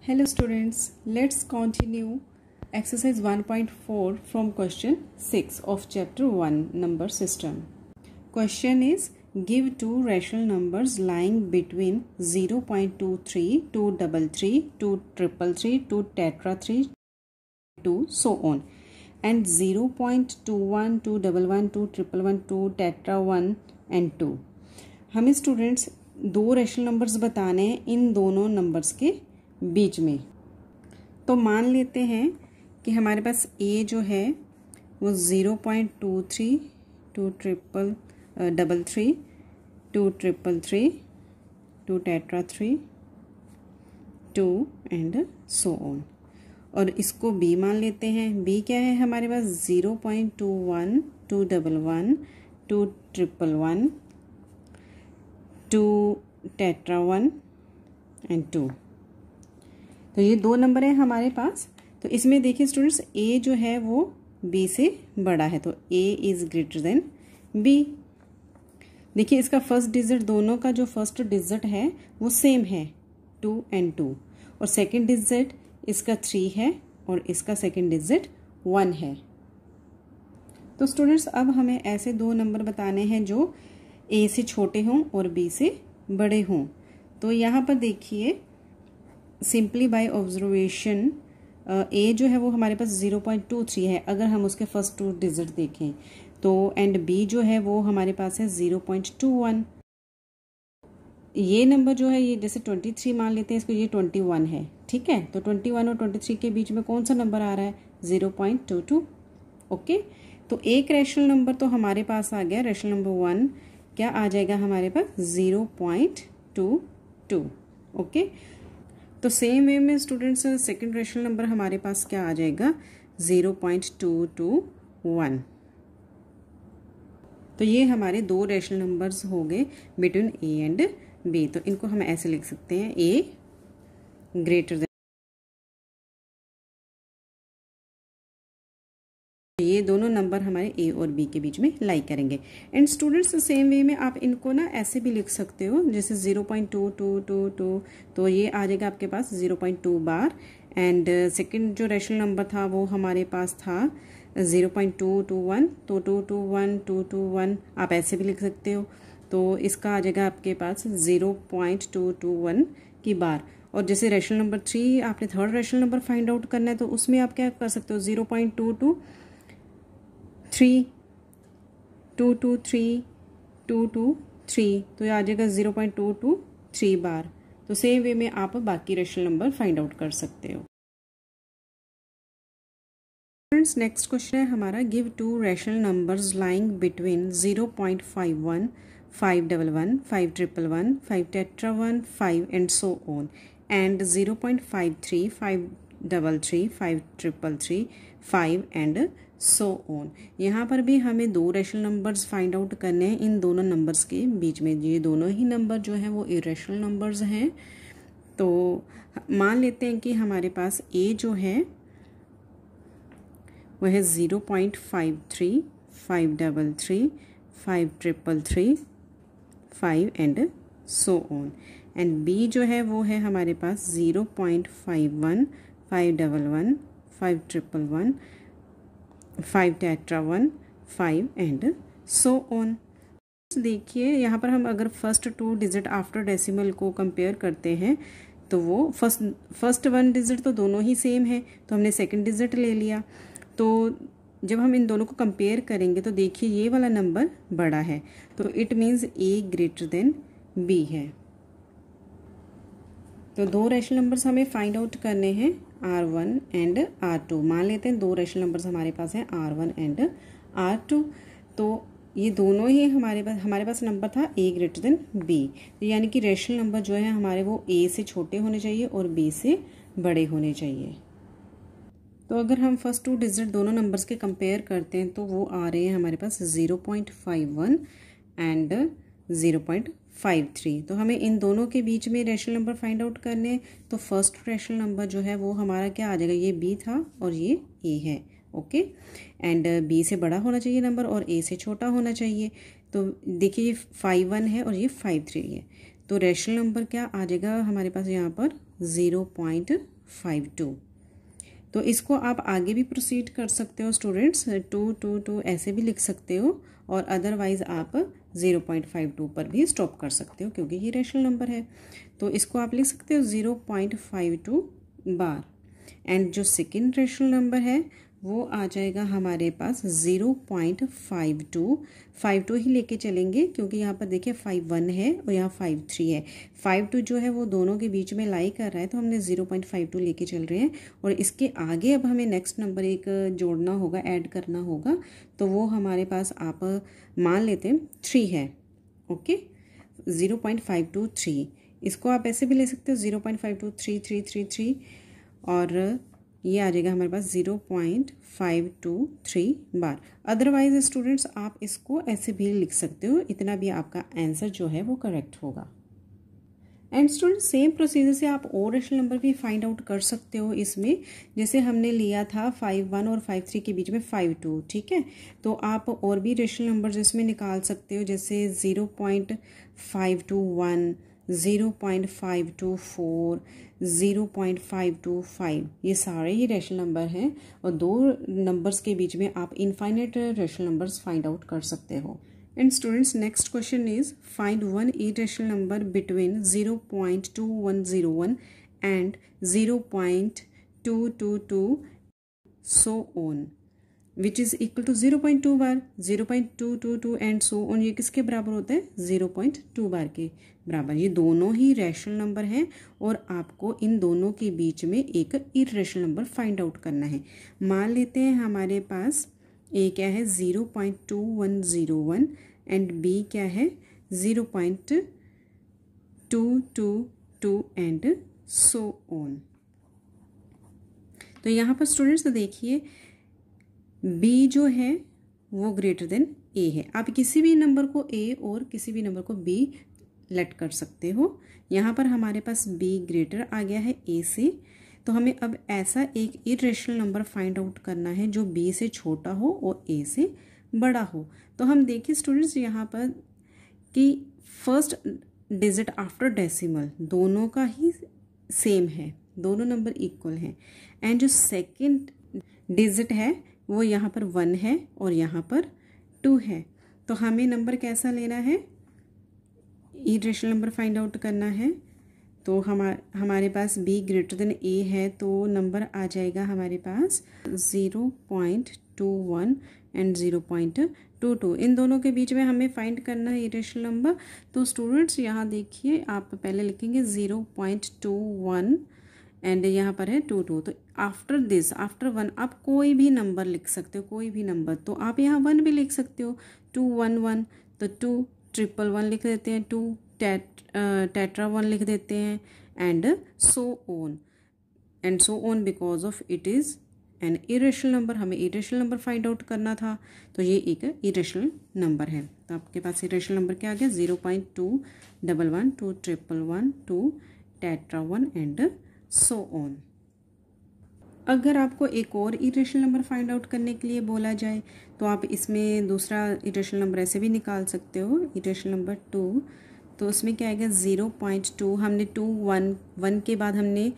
Hello students, let's continue exercise 1.4 from question 6 of chapter 1 number system. Question is, give two rational numbers lying between 0.23, 233, 233, 2 tetra 3, 2 so on, and 0.21, 211, 2 111, 2 tetra 1 and 2. हमें students दो rational numbers बताने हैं इन दोनों numbers के बीच में। तो मान लेते हैं कि हमारे पास ए जो है वो 0.23, 2 333, 2 333, 2 tetra 3, 2 एंड सो ऑन। और इसको बी मान लेते हैं। बी क्या है हमारे पास 0.21, 211, 2 111, 2 tetra 1 एंड 2। तो ये दो नंबर है हमारे पास। तो इसमें देखिए स्टूडेंट्स, ए जो है वो बी से बड़ा है, तो ए इज ग्रेटर देन बी। देखिए इसका फर्स्ट डिजिट, दोनों का जो फर्स्ट डिजिट है वो सेम है 2 एंड 2, और सेकंड डिजिट इसका 3 है और इसका सेकंड डिजिट 1 है। तो स्टूडेंट्स अब हमें ऐसे दो नंबर बताने हैं जो ए से छोटे हों और बी से बड़े हों। तो यहाँ पर देखिए सिंपली बाय ऑब्जर्वेशन ए जो है वो हमारे पास 0.23 है अगर हम उसके फर्स्ट टू डिजिट देखें तो, एंड बी जो है वो हमारे पास है 0.21। ये नंबर जो है ये जैसे 23 मान लेते हैं इसको, ये 21 है, ठीक है। तो 21 और 23 के बीच में कौन सा नंबर आ रहा है 0.22। ओके, तो एक रेशनल नंबर तो हमारे पास आ गया, रेशनल नंबर 1 क्या आ जाएगा हमारे पास 0.22। ओके, तो सेम वे में स्टूडेंट्स सेकंड रेशनल नंबर हमारे पास क्या आ जाएगा 0.221। तो ये हमारे दो रेशनल नंबर्स हो गए बिटवीन ए एंड बी। तो इनको हम ऐसे लिख सकते हैं, ए ग्रेटर देन, ये दोनों नंबर हमारे ए और बी के बीच में लाई करेंगे। एंड स्टूडेंट्स सेम वे में आप इनको ना ऐसे भी लिख सकते हो, जैसे 0.2222, तो ये आ जाएगा आपके पास 0.2 बार। एंड सेकंड जो रेशनल नंबर था वो हमारे पास था 0.221, तो 221, 221 आप ऐसे भी लिख सकते हो। तो इसका आ जाएगा आपके पास 0.221 की बार। और जैसे रेशनल नंबर 3 आपने third rational number find out करना है, तो उसमें आप क्या कर सकते हो 0.223, 223, 223, तो ये आ जाएगा 0.223 बार। तो सेम वे में आप बाकी रेशनल नंबर फाइंड आउट कर सकते हो। फ्रेंड्स नेक्स्ट क्वेश्चन है हमारा, give two rational numbers lying between 0.51, 511, 511, 5 tetra 1, 5 and so on, and 0.53, 533, 533, 5 and so on. यहाँ पर भी हमें दो रेशनल नंबर्स फाइंड आउट करने हैं इन दोनों नंबर्स के बीच में। ये दोनों ही नंबर जो हैं वो इरेशनल नंबर्स हैं। तो मान लेते हैं कि हमारे पास ए जो है वह है 0.53, 533, 533, 5 and so on, and B जो है वो है हमारे पास 0.51, 511, 511, 5 tetra 1, 5 एंड सो ऑन। देखिए यहाँ पर हम अगर first two digit after decimal को कंपेयर करते हैं तो वो फर्स्ट वन डिजिट तो दोनों ही सेम है, तो हमने सेकंड डिजिट ले लिया। तो जब हम इन दोनों को कंपेयर करेंगे तो देखिए ये वाला नंबर बड़ा है, तो it means A greater than B है। तो दो रेशनल नंबर्स हमें फाइंड आउट करने हैं R1 एंड R2। मान लेते हैं दो रेशनल नंबर्स हमारे पास हैं R1 एंड R2। तो ये दोनों ही हमारे पास नंबर था A ग्रेटर देन B, तो यानी कि रेशनल नंबर जो है हमारे वो A से छोटे होने चाहिए और B से बड़े होने चाहिए। तो अगर हम फर्स्ट टू डिजिट दोनों नंबर्स के कंपेयर करते हैं तो वो आ रहे हैं हमारे पास 0.51 एंड 0.53। तो हमें इन दोनों के बीच में रेशनल नंबर फाइंड आउट करने हैं। तो फर्स्ट रेशनल नंबर जो है वो हमारा क्या आ जाएगा, ये बी था और ये ए है। ओके, एंड बी से बड़ा होना चाहिए नंबर और ए से छोटा होना चाहिए। तो देखिए ये 51 है और ये 53 है, तो रेशनल नंबर क्या आ जाएगा हमारे पास यहाँ पर 0.53। 0.52। तो इसको आप आगे भी प्रोसीड कर सकते हो स्टूडेंट्स, 2 ऐसे भी लिख सकते हो, और अदरवाइज़ आप 0.52 पर भी स्टॉप कर सकते हो क्योंकि ये रेशनल नंबर है। तो इसको आप लिख सकते हो 0.52 बार। एंड जो सेकेंड रेशनल नंबर है वो आ जाएगा हमारे पास 0.52 ही लेके चलेंगे क्योंकि यहाँ पर देखिए 51 है और यहाँ 53 है। 52 जो है वो दोनों के बीच में लाई कर रहा है, तो हमने 0.52 लेके चल रहे हैं। और इसके आगे अब हमें नेक्स्ट नंबर एक जोड़ना होगा, ऐड करना होगा, तो वो हमारे पास आप मान लेते हैं 3 है। ओके, 0.523, इसको आप ऐसे भी ले सकते हो 0.52333 और ये आ जाएगा हमारे पास 0.523 बार। अदरवाइज स्टूडेंट्स आप इसको ऐसे भी लिख सकते हो, इतना भी आपका आंसर जो है वो करेक्ट होगा। एंड स्टूडेंट सेम प्रोसीजर से आप और रेशनल नंबर भी फाइंड आउट कर सकते हो इसमें। जैसे हमने लिया था 51 और 53 के बीच में 52, ठीक है, तो आप और भी रेशनल नंबर इसमें निकाल सकते हो, जैसे 0.521, 0.524, 0.525, ये सारे ही रेशनल नंबर हैं और दो नंबर्स के बीच में आप infinite rational numbers find out कर सकते हो। And students, next question is find one irrational number between 0.2101 and 0.222 so on, which is equal to 0.2 bar, 0.222 and so on। ये किसके बराबर होता है? 0.2 बार के बराबर। ये दोनों ही रैशनल नंबर हैं और आपको इन दोनों के बीच में एक इरेशनल नंबर फाइंड आउट करना है। मान लेते हैं हमारे पास ए क्या है 0.2101 एंड बी क्या है 0.222 एंड सो ऑन। तो यहाँ पर स्टूडेंट्स देखिए बी जो है वो ग्रेटर देन ए है। आप किसी भी नंबर को ए और किसी भी नंबर को बी लेट कर सकते हो। यहाँ पर हमारे पास बी ग्रेटर आ गया है ए से, तो हमें अब ऐसा एक इरेशनल नंबर फाइंड आउट करना है जो बी से छोटा हो और ए से बड़ा हो। तो हम देखिए स्टूडेंट्स यहाँ पर कि फर्स्ट डिजिट आफ्टर डेसिमल दोनों का ही सेम है, दोनों नंबर इक्वल हैं, एंड जो सेकंड डिजिट है वो यहाँ पर 1 है और यहाँ पर 2 है। तो हमें नंबर कैसा लेना है? इरेशनल नंबर फाइंड आउट करना है। तो हमारे पास b ग्रेटर देन a है, तो नंबर आ जाएगा हमारे पास 0.21 एंड 0.22। इन दोनों के बीच में हमें फाइंड करना है इरेशनल नंबर। तो स्टूडेंट्स यहाँ देखिए आप पहले लिखेंगे 0.21 एंड यहाँ पर है 22। तो आफ्टर दिस, आफ्टर 1 आप कोई भी नंबर लिख सकते हो, कोई भी नंबर। तो आप यहाँ 1 भी लिख सकते हो, 211, तो 2 111 लिख देते हैं, 2 टेट्रा 1 लिख देते हैं, and so on because of it is an irrational number. हमें इरेशनल नंबर फाइंड आउट करना था, तो ये एक इरेशनल नंबर है। तो आपके पास इरेशनल नंबर क्या आ गया? 0.211, 2 111, 2 टेट्रा 1 एंड सो ऑन। अगर आपको एक और इरेशनल नंबर फाइंड आउट करने के लिए बोला जाए तो आप इसमें दूसरा इरेशनल नंबर ऐसे भी निकाल सकते हो, इरेशनल नंबर 2। तो उसमें क्या आएगा 0.2, हमने 2 1 के बाद हमने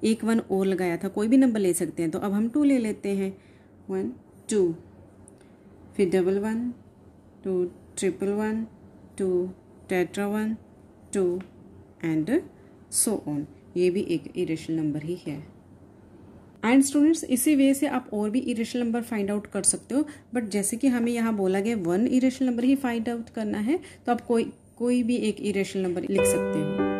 एक 1 और लगाया था, कोई भी नंबर ले सकते हैं। तो अब हम 2 ले लेते हैं, 1 2, फिर 11 2 111, 2 टेट्रा 1, 2 एंड सो ऑन। ये भी एक इरेशनल नंबर ही है। एंड स्टूडेंट्स इसी वे से आप और भी इरेशनल नंबर फाइंड आउट कर सकते हो, बट जैसे कि हमें यहाँ बोला गया 1 इरेशनल नंबर ही फाइंड आउट करना है, तो आप कोई भी एक इरेशनल नंबर लिख सकते हो।